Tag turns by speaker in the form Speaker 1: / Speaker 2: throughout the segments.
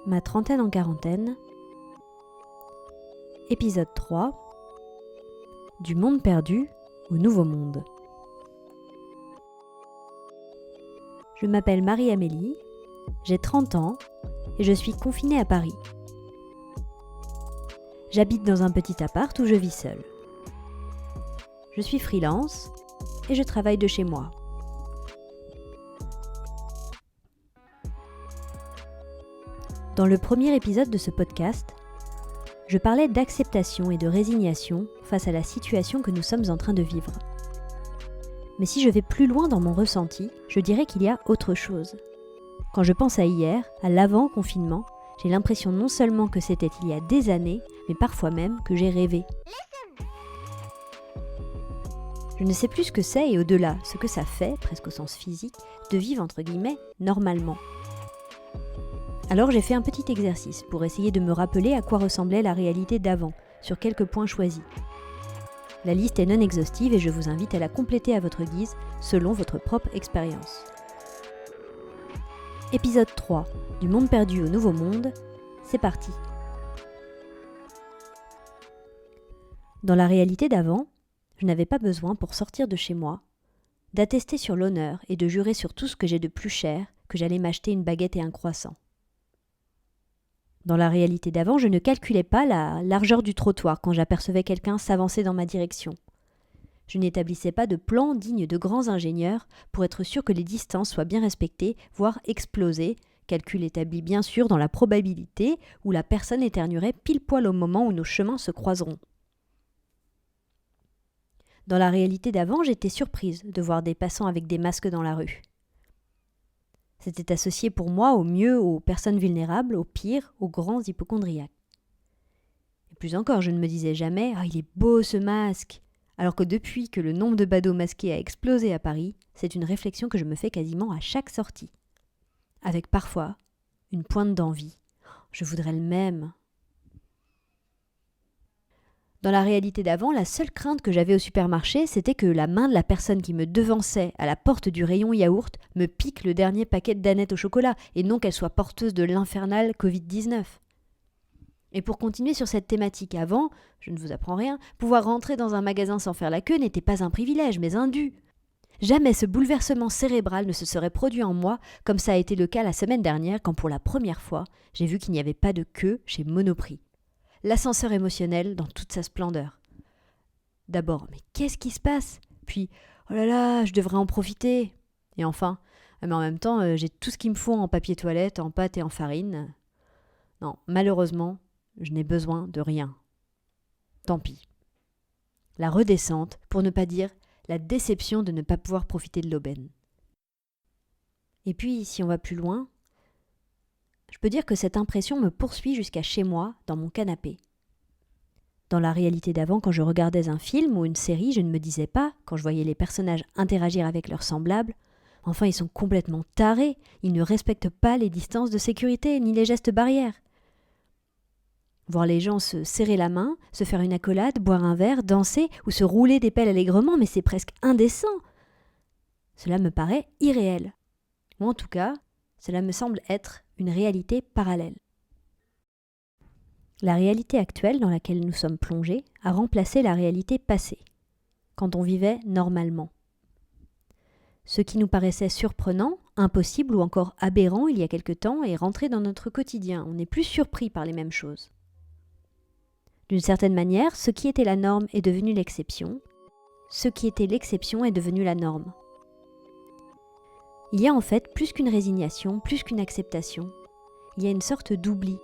Speaker 1: Ma trentaine en quarantaine, épisode 3, du monde perdu au nouveau monde. Je m'appelle Marie-Amélie, j'ai 30 ans et je suis confinée à Paris. J'habite dans un petit appart où je vis seule. Je suis freelance et je travaille de chez moi. Dans le premier épisode de ce podcast, je parlais d'acceptation et de résignation face à la situation que nous sommes en train de vivre. Mais si je vais plus loin dans mon ressenti, je dirais qu'il y a autre chose. Quand je pense à hier, à l'avant-confinement, j'ai l'impression non seulement que c'était il y a des années, mais parfois même que j'ai rêvé. Je ne sais plus ce que c'est et au-delà, ce que ça fait, presque au sens physique, de vivre entre guillemets normalement. Alors j'ai fait un petit exercice pour essayer de me rappeler à quoi ressemblait la réalité d'avant, sur quelques points choisis. La liste est non exhaustive et je vous invite à la compléter à votre guise, selon votre propre expérience. Épisode 3, du monde perdu au nouveau monde, c'est parti. Dans la réalité d'avant, je n'avais pas besoin pour sortir de chez moi, d'attester sur l'honneur et de jurer sur tout ce que j'ai de plus cher que j'allais m'acheter une baguette et un croissant. Dans la réalité d'avant, je ne calculais pas la largeur du trottoir quand j'apercevais quelqu'un s'avancer dans ma direction. Je n'établissais pas de plan digne de grands ingénieurs pour être sûr que les distances soient bien respectées, voire explosées, calcul établi bien sûr dans la probabilité où la personne éternuerait pile poil au moment où nos chemins se croiseront. Dans la réalité d'avant, j'étais surprise de voir des passants avec des masques dans la rue. C'était associé pour moi au mieux aux personnes vulnérables, au pire aux grands hypocondriaques. Et plus encore, je ne me disais jamais « Ah, il est beau ce masque !» Alors que depuis que le nombre de badauds masqués a explosé à Paris, c'est une réflexion que je me fais quasiment à chaque sortie. Avec parfois une pointe d'envie. Je voudrais le même. Dans la réalité d'avant, la seule crainte que j'avais au supermarché, c'était que la main de la personne qui me devançait à la porte du rayon yaourt me pique le dernier paquet de danettes au chocolat, et non qu'elle soit porteuse de l'infernal Covid-19. Et pour continuer sur cette thématique avant, je ne vous apprends rien, pouvoir rentrer dans un magasin sans faire la queue n'était pas un privilège, mais un dû. Jamais ce bouleversement cérébral ne se serait produit en moi, comme ça a été le cas la semaine dernière quand pour la première fois, j'ai vu qu'il n'y avait pas de queue chez Monoprix. L'ascenseur émotionnel dans toute sa splendeur. D'abord, mais qu'est-ce qui se passe ? Puis, oh là là, je devrais en profiter. Et enfin, mais en même temps, j'ai tout ce qu'il me faut en papier toilette, en pâte et en farine. Non, malheureusement, je n'ai besoin de rien. Tant pis. La redescente, pour ne pas dire la déception de ne pas pouvoir profiter de l'aubaine. Et puis, si on va plus loin, je peux dire que cette impression me poursuit jusqu'à chez moi, dans mon canapé. Dans la réalité d'avant, quand je regardais un film ou une série, je ne me disais pas, quand je voyais les personnages interagir avec leurs semblables, « Enfin, ils sont complètement tarés, ils ne respectent pas les distances de sécurité ni les gestes barrières. » Voir les gens se serrer la main, se faire une accolade, boire un verre, danser ou se rouler des pelles allègrement, mais c'est presque indécent. Cela me paraît irréel. Ou en tout cas, cela me semble être une réalité parallèle. La réalité actuelle dans laquelle nous sommes plongés a remplacé la réalité passée, quand on vivait normalement. Ce qui nous paraissait surprenant, impossible ou encore aberrant il y a quelque temps est rentré dans notre quotidien. On n'est plus surpris par les mêmes choses. D'une certaine manière, ce qui était la norme est devenu l'exception. Ce qui était l'exception est devenu la norme. Il y a en fait plus qu'une résignation, plus qu'une acceptation. Il y a une sorte d'oubli.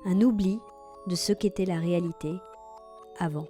Speaker 1: Un oubli de ce qu'était la réalité avant.